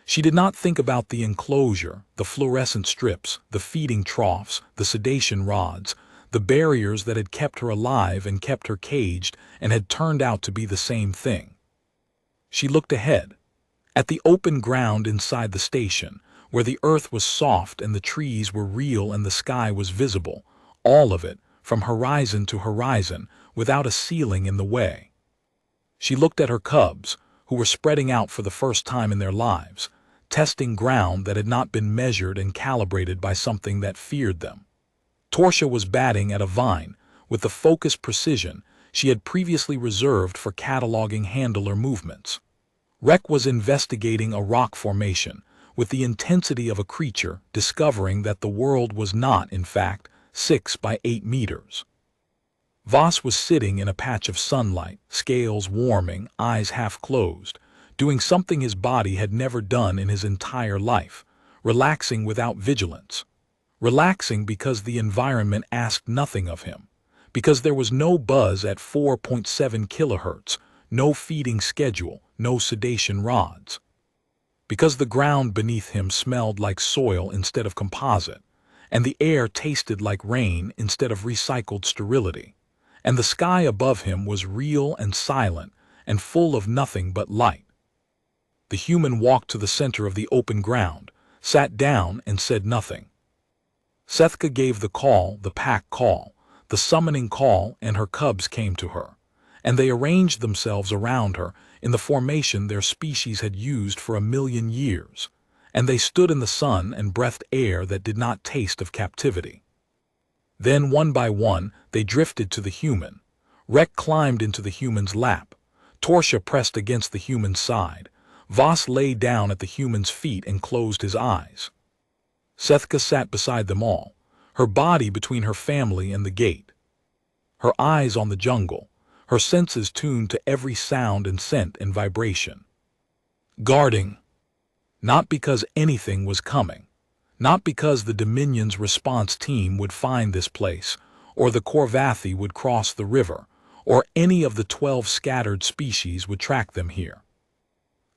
She did not think about the enclosure, the fluorescent strips, the feeding troughs, the sedation rods, the barriers that had kept her alive and kept her caged and had turned out to be the same thing. She looked ahead, at the open ground inside the station, where the earth was soft and the trees were real and the sky was visible, all of it, from horizon to horizon, without a ceiling in the way. She looked at her cubs, who were spreading out for the first time in their lives, testing ground that had not been measured and calibrated by something that feared them. Torsia was batting at a vine with the focused precision she had previously reserved for cataloging handler movements. Rek was investigating a rock formation with the intensity of a creature discovering that the world was not, in fact, 6 by 8 meters. Voss was sitting in a patch of sunlight, scales warming, eyes half closed, doing something his body had never done in his entire life, relaxing without vigilance. Relaxing because the environment asked nothing of him, because there was no buzz at 4.7 kilohertz, no feeding schedule, no sedation rods. Because the ground beneath him smelled like soil instead of composite, and the air tasted like rain instead of recycled sterility, and the sky above him was real and silent and full of nothing but light. The human walked to the center of the open ground, sat down, and said nothing. vreth'kai gave the call, the pack call, the summoning call, and her cubs came to her, and they arranged themselves around her in the formation their species had used for 1,000,000 years, and they stood in the sun and breathed air that did not taste of captivity. Then, one by one, they drifted to the human. Rek climbed into the human's lap. Torsia pressed against the human's side. Voss lay down at the human's feet and closed his eyes. vreth'kai sat beside them all, her body between her family and the gate, her eyes on the jungle, her senses tuned to every sound and scent and vibration. Guarding. Not because anything was coming, not because the Dominion's response team would find this place, or the Corvathi would cross the river, or any of the 12 scattered species would track them here.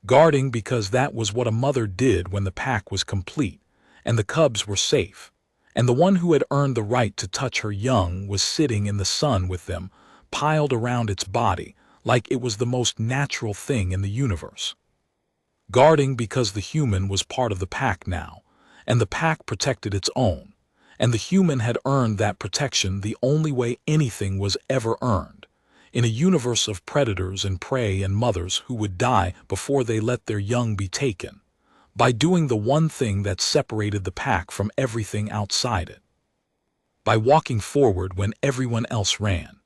Guarding because that was what a mother did when the pack was complete, and the cubs were safe, and the one who had earned the right to touch her young was sitting in the sun with them, piled around its body, like it was the most natural thing in the universe. Guarding because the human was part of the pack now, and the pack protected its own, and the human had earned that protection the only way anything was ever earned, in a universe of predators and prey and mothers who would die before they let their young be taken, by doing the one thing that separated the pack from everything outside it, by walking forward when everyone else ran.